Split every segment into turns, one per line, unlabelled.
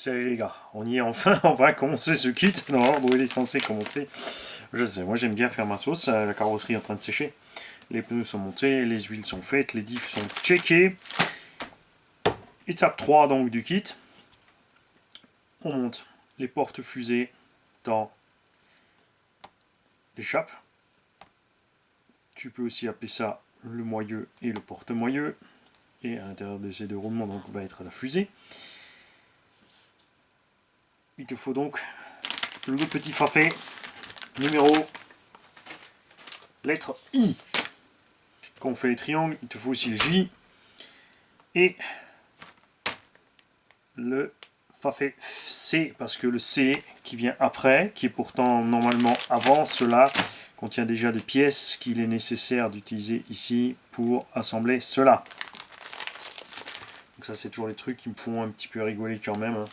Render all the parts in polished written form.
Salut les gars, on y est enfin, on va commencer ce kit. Non, l'ordre il est censé commencer. Je sais, moi j'aime bien faire ma sauce, la carrosserie est en train de sécher. Les pneus sont montés, les huiles sont faites, les diffs sont checkés. Étape 3 donc du kit. On monte les portes fusées dans l'échappe. Tu peux aussi appeler ça le moyeu et le porte-moyeu. Et à l'intérieur de ces deux roulements donc va être la fusée. Il te faut donc le petit fafet numéro lettre I. Quand on fait les triangles, il te faut aussi le J et le fafet C, parce que le C qui vient après, qui est pourtant normalement avant cela, contient déjà des pièces qu'il est nécessaire d'utiliser ici pour assembler cela. Donc ça c'est toujours les trucs qui me font un petit peu rigoler quand même, hein.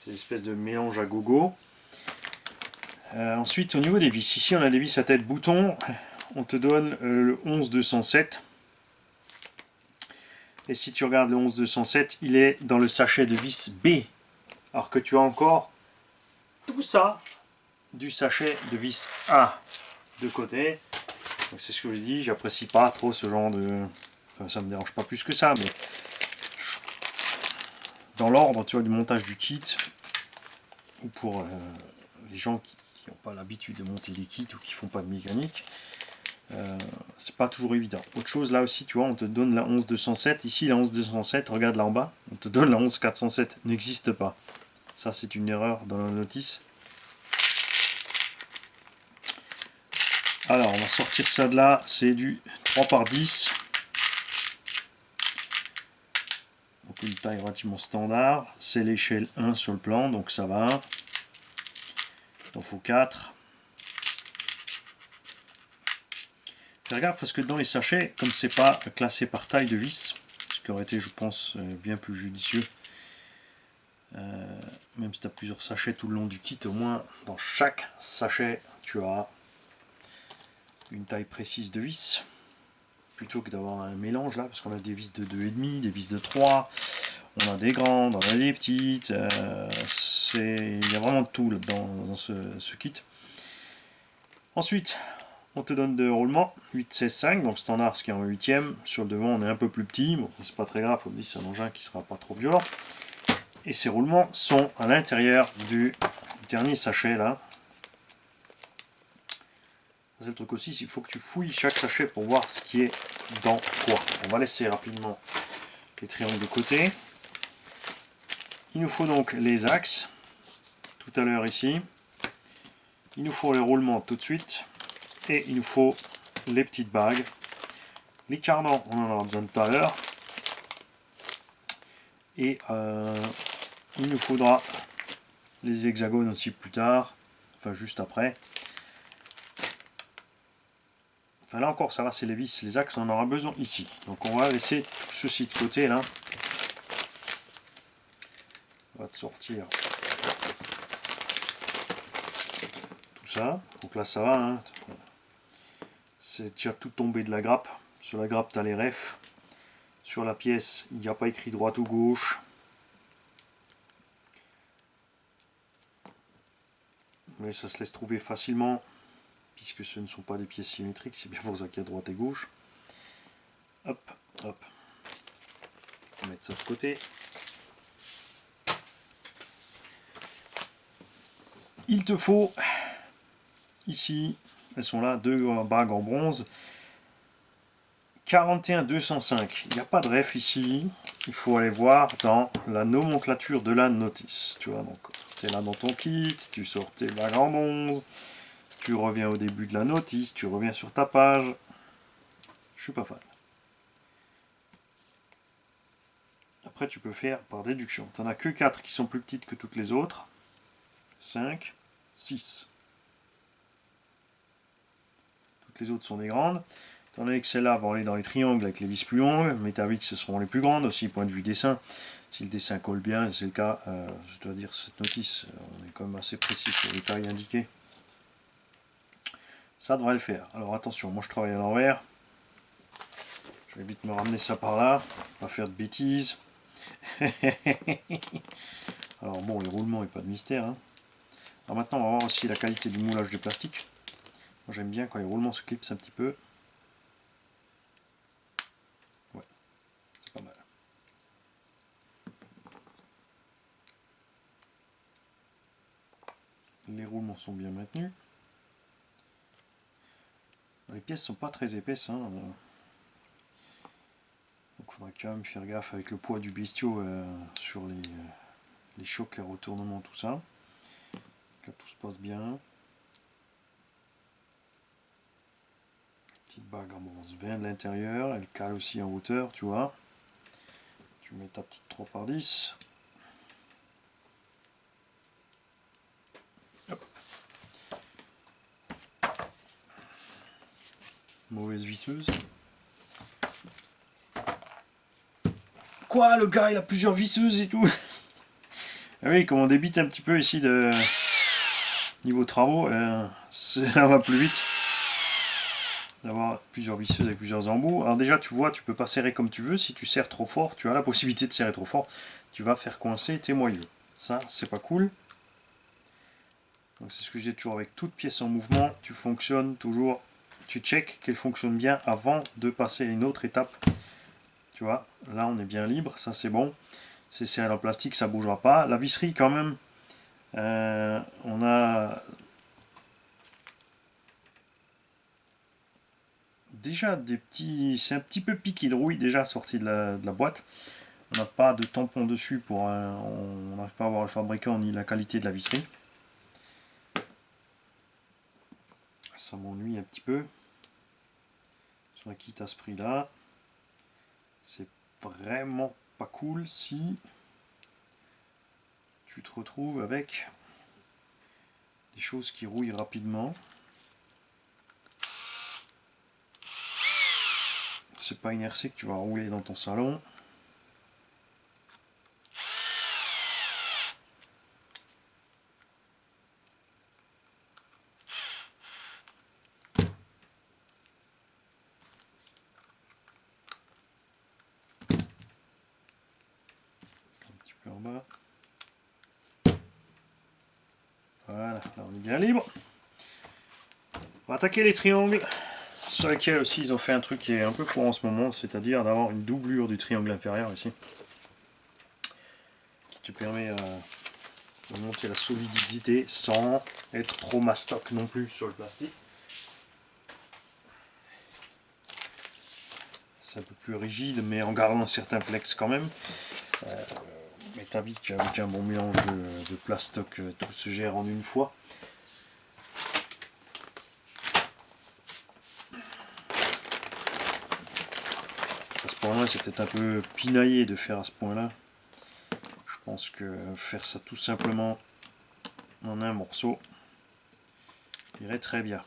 C'est une espèce de mélange à gogo. Ensuite au niveau des vis, ici on a des vis à tête bouton, on te donne le 11207. Et si tu regardes le 11207, il est dans le sachet de vis B. Alors que tu as encore tout ça du sachet de vis A de côté. C'est ce que je dis, j'apprécie pas trop ce genre de... Enfin, ça me dérange pas plus que ça, mais... Dans l'ordre, tu vois, du montage du kit, ou pour les gens qui n'ont pas l'habitude de monter des kits ou qui font pas de mécanique, c'est pas toujours évident. Autre chose, là aussi, tu vois, on te donne la 11207. Ici, la 11207, regarde là en bas, on te donne la 11407. N'existe pas. Ça, c'est une erreur dans la notice. Alors, on va sortir ça de là. C'est du 3x10. Donc, une taille relativement standard. C'est l'échelle 1 sur le plan, donc ça va. Il en faut 4. Fais gaffe parce que dans les sachets, comme c'est pas classé par taille de vis, ce qui aurait été, je pense, bien plus judicieux, même si tu as plusieurs sachets tout le long du kit, au moins dans chaque sachet tu as une taille précise de vis, plutôt que d'avoir un mélange là, parce qu'on a des vis de 2,5, des vis de 3, on a des grandes, on a des petites, il y a vraiment de tout là dans ce kit. Ensuite, on te donne deux roulements, 8, 16, 5, donc standard, ce qui est en 8ème. Sur le devant, on est un peu plus petit, bon, c'est pas très grave, on dit c'est un engin qui sera pas trop violent. Et ces roulements sont à l'intérieur du dernier sachet là. C'est le truc aussi, il faut que tu fouilles chaque sachet pour voir ce qui est dans quoi. On va laisser rapidement les triangles de côté. Il nous faut donc les axes, tout à l'heure ici. Il nous faut les roulements tout de suite. Et il nous faut les petites bagues. Les cardans, on en aura besoin tout à l'heure. Et il nous faudra les hexagones aussi plus tard. Enfin, juste après. Enfin, là encore, ça va, c'est les vis. Les axes, on en aura besoin ici. Donc, on va laisser tout ceci de côté, là. On va te sortir tout ça. Donc là, ça va, hein. C'est déjà tout tombé de la grappe. Sur la grappe, tu as les refs. Sur la pièce, il n'y a pas écrit droite ou gauche. Mais ça se laisse trouver facilement, puisque ce ne sont pas des pièces symétriques. C'est bien pour ça qu'il y a droite et gauche. Hop, hop. On va mettre ça de côté. Il te faut, ici, elles sont là, deux bagues en bronze. 41-205. Il n'y a pas de ref ici. Il faut aller voir dans la nomenclature de la notice. Tu vois, donc tu es là dans ton kit, tu sors tes bagues en bronze, tu reviens au début de la notice, tu reviens sur ta page. Je suis pas fan. Après, tu peux faire par déduction. Tu n'en as que 4 qui sont plus petites que toutes les autres. 5, 6. Toutes les autres sont des grandes. Étant donné que celles-là vont aller dans les triangles avec les vis plus longues, métalliques ce seront les plus grandes aussi, point de vue dessin. Si le dessin colle bien, c'est le cas, je dois dire cette notice, on est quand même assez précis sur les tailles indiquées. Ça devrait le faire. Alors attention, moi je travaille à l'envers. Je vais vite me ramener ça par là, pas faire de bêtises. Alors bon, les roulements, il n'y a pas de mystère. Hein. Alors maintenant, on va voir aussi la qualité du moulage du plastique. Moi, j'aime bien quand les roulements se clipsent un petit peu. Ouais, c'est pas mal. Les roulements sont bien maintenus. Les pièces sont pas très épaisses. Hein. Donc il faudra quand même faire gaffe avec le poids du bestiau sur les chocs, les retournements, tout ça. Là, tout se passe bien. Petite bague en bronze vient de l'intérieur, elle cale aussi en hauteur, tu vois. Tu mets ta petite 3x10. Hop. Mauvaise visseuse. Quoi, le gars il a plusieurs visseuses et tout. Ah oui, comme on débite un petit peu ici de niveau travaux, ça va plus vite d'avoir plusieurs visseuses avec plusieurs embouts. Alors déjà tu vois, tu peux pas serrer comme tu veux. Si tu serres trop fort, tu as la possibilité de serrer trop fort, tu vas faire coincer tes moyeux. Ça c'est pas cool. Donc c'est ce que je dis toujours, avec toute pièce en mouvement, tu fonctionnes toujours, tu check qu'elle fonctionne bien avant de passer à une autre étape. Tu vois, là on est bien libre, ça c'est bon. C'est serré en plastique, ça bougera pas. La visserie quand même, on a déjà des petits, c'est un petit peu piqué de rouille déjà sorti de la boîte. On n'a pas de tampon dessus pour on n'arrive pas à voir le fabricant ni la qualité de la visserie. Ça m'ennuie un petit peu. Sur un kit à ce prix là, c'est vraiment pas cool si tu te retrouves avec des choses qui rouillent rapidement. C'est pas une RC que tu vas rouler dans ton salon. Un petit peu en bas. Voilà, là on est bien libre. On va attaquer les triangles, sur lesquels aussi ils ont fait un truc qui est un peu courant en ce moment, c'est-à-dire d'avoir une doublure du triangle inférieur ici, qui te permet de monter la solidité sans être trop mastoc non plus sur le plastique. C'est un peu plus rigide, mais en gardant un certain flex quand même. Mais t'invites qu'avec un bon mélange de plastoc, tout se gère en une fois. À ce point-là, c'est peut-être un peu pinaillé de faire à ce point-là. Je pense que faire ça tout simplement en un morceau irait très bien.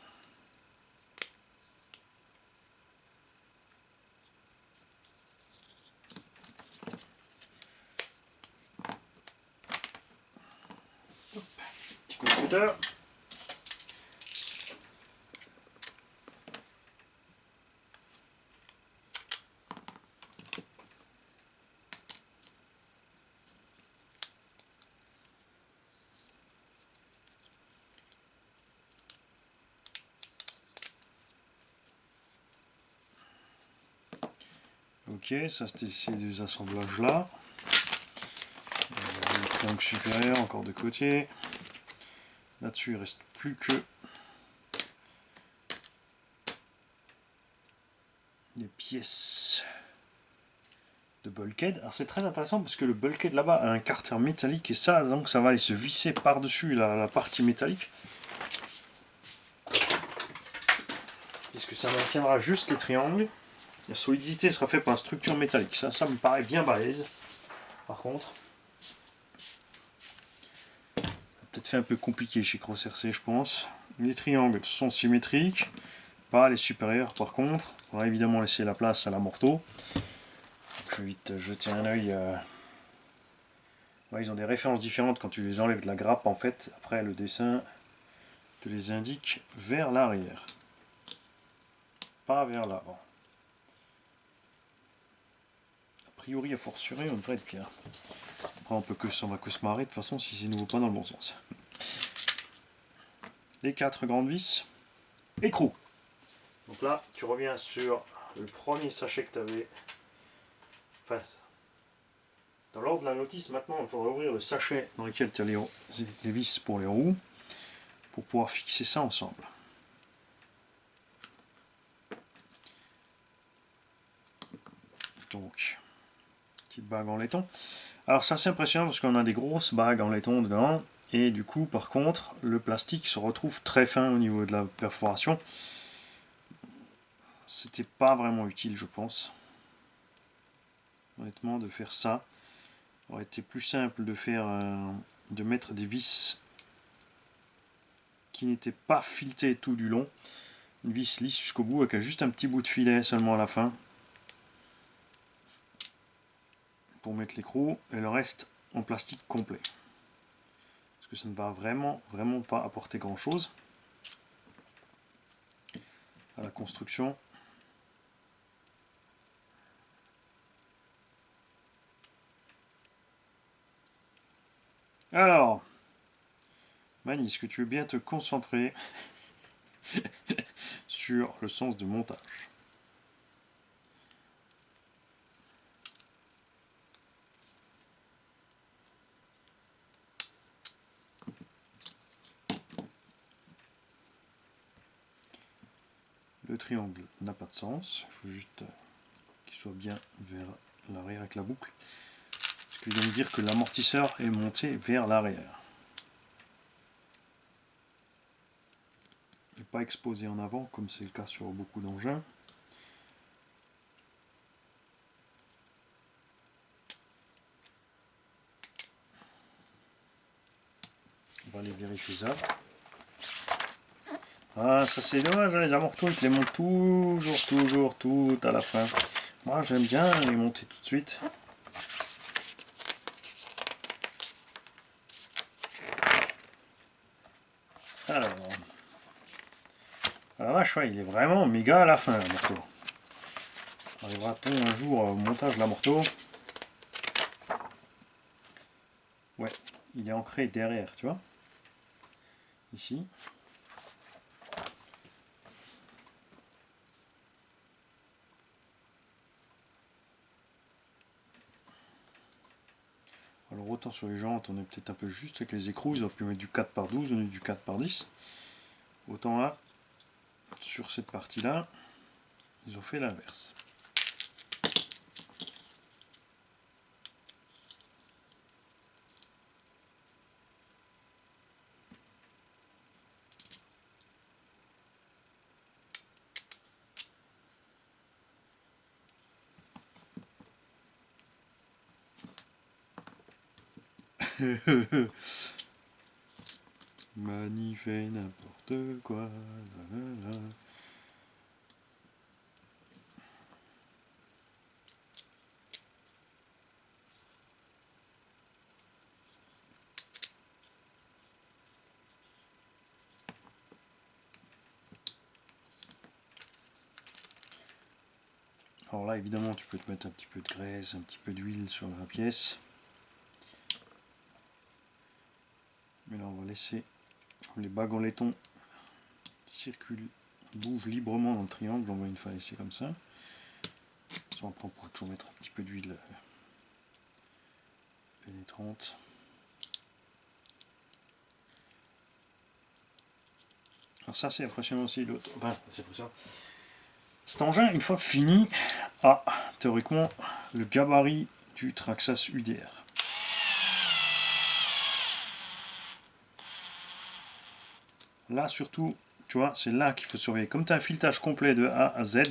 Petit coup de cutter. Ok, ça c'était ces deux assemblages là. Le triangle supérieur encore de côté. Là-dessus il reste plus que des pièces de bulkhead. Alors c'est très intéressant parce que le bulkhead là-bas a un carter métallique et ça, donc ça va aller se visser par-dessus la partie métallique. Puisque ça maintiendra juste les triangles. La solidité sera faite par une structure métallique. Ça me paraît bien balèze. Par contre, peut-être fait un peu compliqué chez Cross RC, je pense. Les triangles sont symétriques, pas les supérieurs par contre. On va évidemment laisser la place à la morteau. Je vais vite jeter un œil. Ouais, ils ont des références différentes quand tu les enlèves de la grappe en fait. Après le dessin te les indique vers l'arrière, pas vers l'avant. priori, a fortiori, on devrait être bien. Après, on va que se marrer de toute façon si c'est nouveau pas dans le bon sens. Les 4 grandes vis. Écrou. Donc là, tu reviens sur le premier sachet que tu avais. Enfin, dans l'ordre de la notice, maintenant, il faudra ouvrir le sachet dans lequel tu as les vis pour les roues, pour pouvoir fixer ça ensemble. Donc, petite bague en laiton. Alors ça c'est impressionnant parce qu'on a des grosses bagues en laiton dedans, et du coup par contre le plastique se retrouve très fin au niveau de la perforation. C'était pas vraiment utile, je pense, honnêtement, de faire ça. Il aurait été plus simple de mettre des vis qui n'étaient pas filetées tout du long, une vis lisse jusqu'au bout avec juste un petit bout de filet seulement à la fin pour mettre l'écrou, et le reste en plastique complet. Parce que ça ne va vraiment pas apporter grand chose à la construction. Alors, Mani, est-ce que tu veux bien te concentrer sur le sens de montage? Le triangle n'a pas de sens, il faut juste qu'il soit bien vers l'arrière avec la boucle. Ce qui vient de dire que l'amortisseur est monté vers l'arrière. Et pas exposé en avant, comme c'est le cas sur beaucoup d'engins. On va aller vérifier ça. Ah, ça c'est dommage, hein, les amortos ils te les montent toujours tout à la fin. Moi j'aime bien les monter tout de suite. Alors, la vache, ouais, il est vraiment méga à la fin, l'amorto. Arrivera-t-on un jour au montage de l'amorto? Ouais, il est ancré derrière, tu vois. Ici. Alors autant sur les jantes, on est peut-être un peu juste avec les écrous, ils auraient pu mettre du 4x12 au lieu du 4x10. Autant là, sur cette partie-là, ils ont fait l'inverse. Mani fait n'importe quoi. Alors là, évidemment, tu peux te mettre un petit peu de graisse, un petit peu d'huile sur la pièce. Mais là, on va laisser les bagues en laiton circulent, bougent librement dans le triangle. On va une fois laisser comme ça. On pourra toujours mettre un petit peu d'huile pénétrante. Alors ça, c'est impressionnant aussi. L'autre, enfin, c'est impressionnant. Cet engin, une fois fini, a théoriquement le gabarit du Traxxas UDR. Là surtout, tu vois, c'est là qu'il faut surveiller. Comme tu as un filetage complet de A à Z,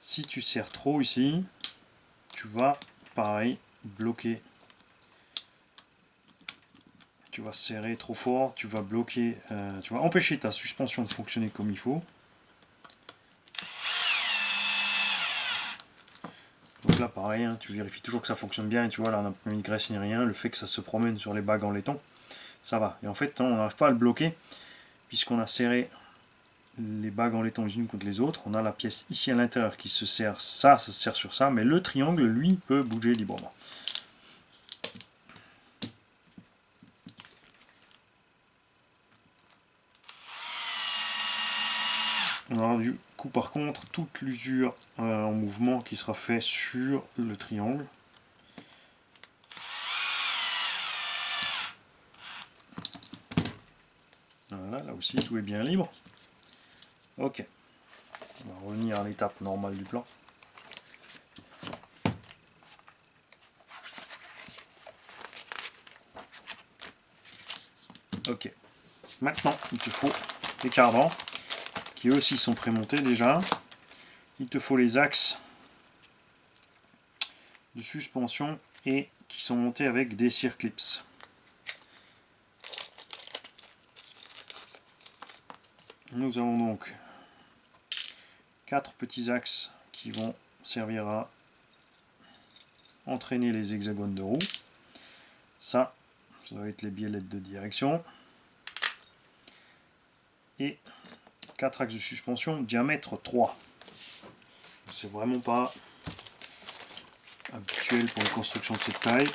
si tu serres trop ici, tu vas, pareil, bloquer. Tu vas serrer trop fort, tu vas bloquer, tu vas empêcher ta suspension de fonctionner comme il faut. Donc là pareil, hein, tu vérifies toujours que ça fonctionne bien, et tu vois là on n'a pas mis de graisse ni rien, le fait que ça se promène sur les bagues en laiton, ça va. Et en fait on n'arrive pas à le bloquer, puisqu'on a serré les bagues en laiton les unes contre les autres. On a la pièce ici à l'intérieur qui se sert, ça se sert sur ça, mais le triangle, lui, peut bouger librement. On aura du coup par contre toute l'usure en mouvement qui sera fait sur le triangle. Voilà, là aussi tout est bien libre. Ok, on va revenir à l'étape normale du plan. Ok, maintenant il te faut des cardans qui eux aussi sont prémontés déjà. Il te faut les axes de suspension et qui sont montés avec des circlips. Nous avons donc 4 petits axes qui vont servir à entraîner les hexagones de roue. Ça va être les biellettes de direction. Et 4 axes de suspension, diamètre 3. C'est vraiment pas habituel pour une construction de cette taille.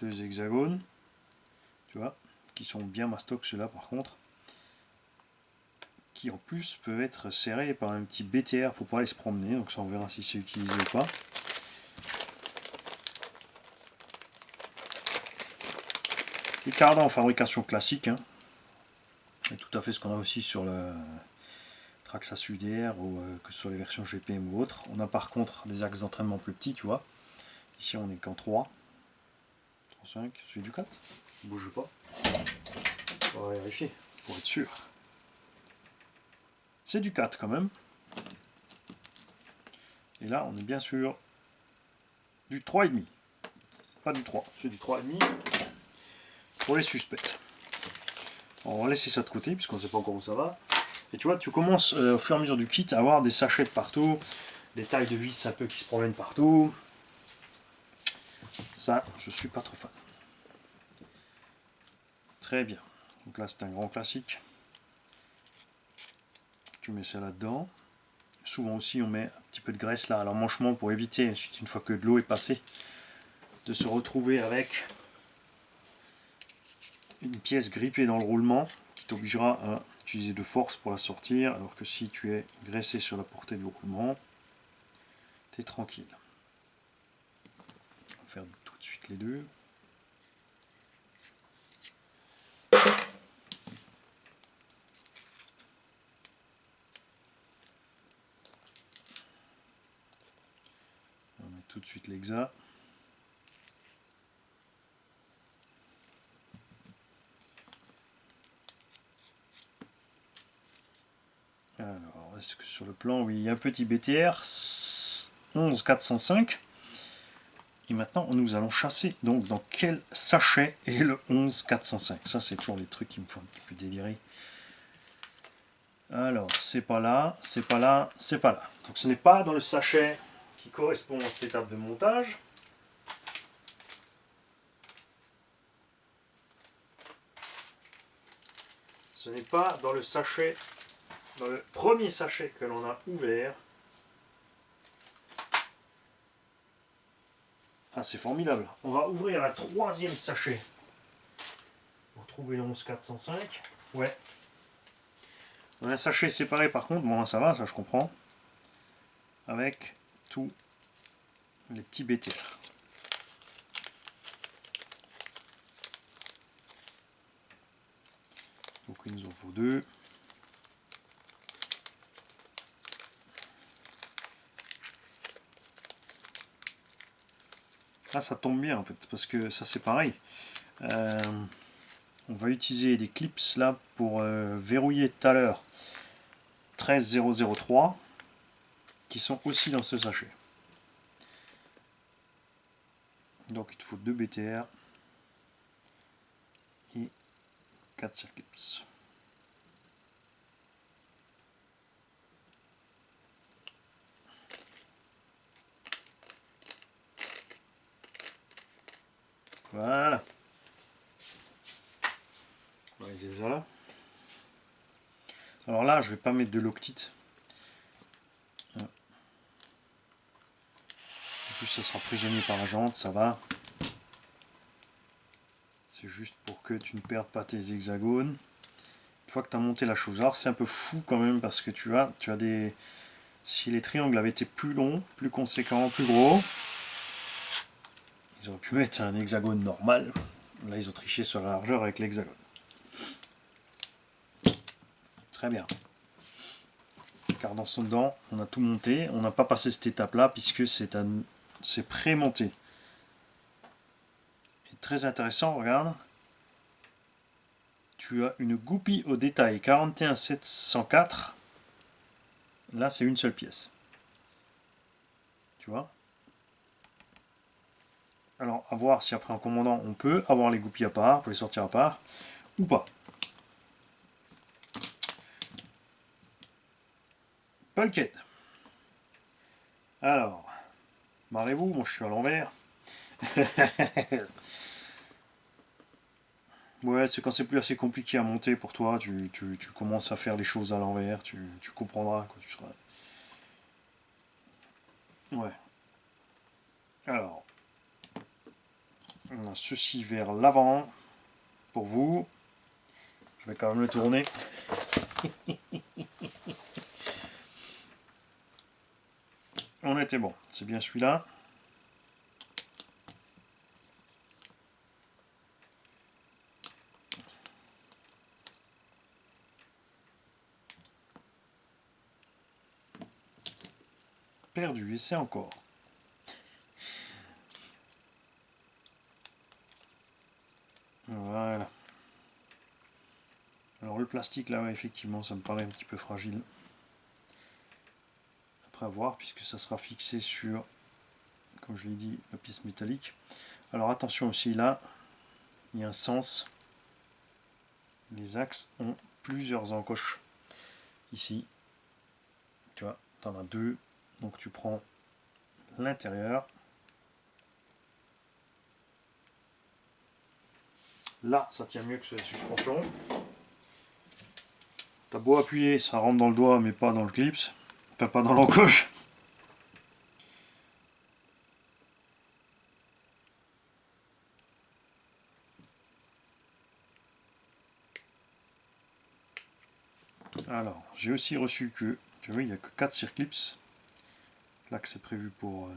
Deux hexagones, tu vois, qui sont bien mastoc ceux-là par contre, qui en plus peuvent être serrés par un petit BTR pour pas aller se promener, donc ça on verra si c'est utilisé ou pas. Les cardans en fabrication classique, hein, et tout à fait ce qu'on a aussi sur le Traxxas UDR ou que sur les versions GPM ou autres. On a par contre des axes d'entraînement plus petits, tu vois. Ici on est qu'en 3. 5, c'est du 4. Bouge pas. On va vérifier pour être sûr. C'est du 4 quand même. Et là on est bien sûr du 3,5. Pas du 3, c'est du 3,5 pour les suspects. On va laisser ça de côté puisqu'on ne sait pas encore où ça va. Et tu vois, tu commences au fur et à mesure du kit à avoir des sachets de partout, des tailles de vis un peu qui se promènent partout. Ça, je suis pas trop fan. Très bien. Donc là, c'est un grand classique. Tu mets ça là-dedans. Souvent aussi, on met un petit peu de graisse là à l'emmanchement pour éviter, ensuite, une fois que de l'eau est passée, de se retrouver avec une pièce grippée dans le roulement qui t'obligera à utiliser de force pour la sortir, alors que si tu es graissé sur la portée du roulement, tu es tranquille. On va faire tout de suite les deux. On va mettre tout de suite l'hexa. Alors, est-ce que sur le plan, oui, il y a un petit BTR 11405. Et maintenant, nous allons chasser. Donc, dans quel sachet est le 11405? Ça, c'est toujours les trucs qui me font un petit peu délirer. Alors, c'est pas là, c'est pas là, c'est pas là. Donc, ce n'est pas dans le sachet qui correspond à cette étape de montage. Ce n'est pas dans le sachet, dans le premier sachet que l'on a ouvert. Ah, c'est formidable. On va ouvrir la troisième sachet pour trouver le 11405. Ouais. On a un sachet séparé par contre, bon ça va, ça je comprends. Avec tous les petits BTR. Donc il nous en faut deux. Là ça tombe bien en fait, parce que ça c'est pareil. On va utiliser des clips là pour verrouiller tout à l'heure 13003 qui sont aussi dans ce sachet. Donc il te faut 2 BTR et 4 circlips. Voilà. On les a là. Alors là, je vais pas mettre de loctite. En plus, ça sera prisonnier par la jante, ça va. C'est juste pour que tu ne perdes pas tes hexagones. Une fois que tu as monté la chose, alors c'est un peu fou quand même parce que tu as des... Si les triangles avaient été plus longs, plus conséquents, plus gros, ils auraient pu mettre un hexagone normal. Là, ils ont triché sur la largeur avec l'hexagone. Très bien. Cardan dedans, on a tout monté. On n'a pas passé cette étape-là puisque c'est pré-monté. Et très intéressant, regarde. Tu as une goupille au détail 41704. Là, c'est une seule pièce. Tu vois? Alors, à voir si après en commandant, on peut avoir les goupilles à part, pour les sortir à part, ou pas. Polkette. Alors, marrez-vous, moi je suis à l'envers. Ouais, c'est quand c'est plus assez compliqué à monter pour toi, tu commences à faire les choses à l'envers, tu comprendras quand tu seras. Ouais. Alors, on a ceci vers l'avant pour vous. Je vais quand même le tourner. On était bon, c'est bien celui-là. Perdu, et c'est encore. Voilà. Alors le plastique là, ouais, effectivement, ça me paraît un petit peu fragile. Après à voir, puisque ça sera fixé sur, comme je l'ai dit, la pièce métallique. Alors attention aussi là, il y a un sens. Les axes ont plusieurs encoches. Ici, tu vois, tu en as deux. Donc tu prends l'intérieur. Là, ça tient mieux que sur la suspension. T'as beau appuyer, ça rentre dans le doigt, mais pas dans le clips. Enfin, pas dans l'encoche. Alors, j'ai aussi reçu que, tu vois, il n'y a que 4 circlips. Là, que c'est prévu pour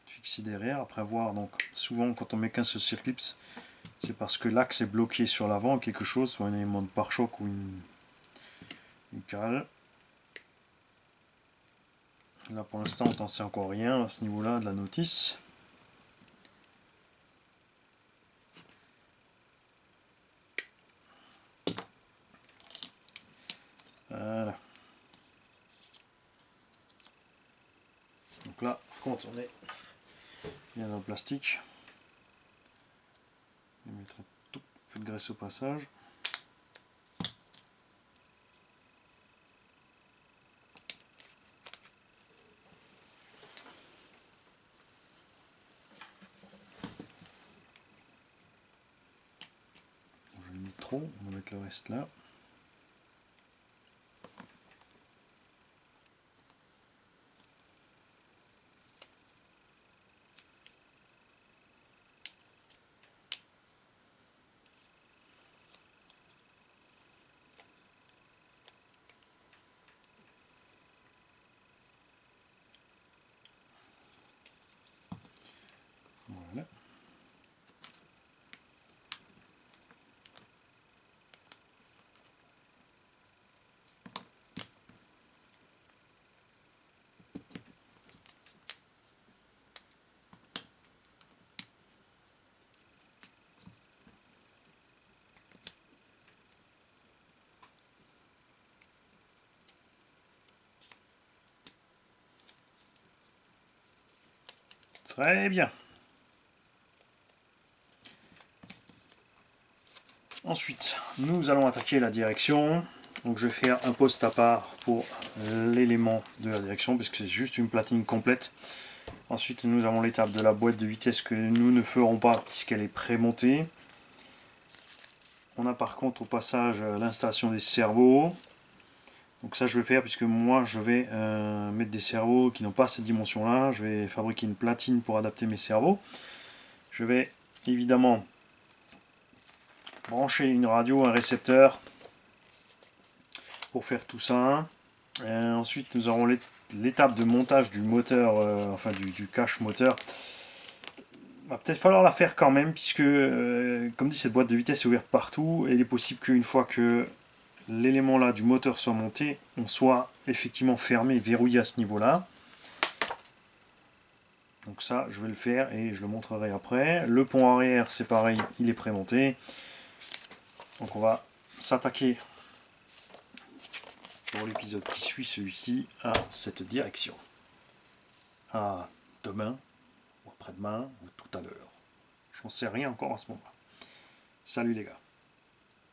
fixer derrière. Après voir, donc, souvent, quand on met qu'un seul circlips, c'est parce que l'axe est bloqué sur l'avant, quelque chose, soit un élément de pare-choc ou une cale. Là, pour l'instant, on n'en sait encore rien à ce niveau-là de la notice. Voilà. Donc là, par contre, on est bien dans le plastique. Je vais mettre un tout peu de graisse au passage. Je vais mettre trop, on va mettre le reste là. Voilà. Très bien. Ensuite, nous allons attaquer la direction. Donc je vais faire un poste à part pour l'élément de la direction, puisque c'est juste une platine complète. Ensuite, nous avons l'étape de la boîte de vitesse que nous ne ferons pas, puisqu'elle est pré-montée. On a par contre au passage l'installation des cerveaux. Donc ça je vais faire puisque moi je vais mettre des cerveaux qui n'ont pas cette dimension là. Je vais fabriquer une platine pour adapter mes cerveaux. Je vais évidemment brancher une radio, un récepteur pour faire tout ça. Ensuite nous aurons l'étape de montage du moteur, enfin du cache moteur. Va peut-être falloir la faire quand même puisque comme dit cette boîte de vitesse est ouverte partout et il est possible qu'une fois que l'élément là du moteur soit monté, on soit effectivement fermé, verrouillé à ce niveau là. Donc ça je vais le faire et je le montrerai après. Le pont arrière c'est pareil, il est prémonté. Donc on va s'attaquer pour l'épisode qui suit celui-ci à cette direction. À demain, ou après-demain, ou tout à l'heure. J'en sais rien encore à ce moment-là. Salut les gars.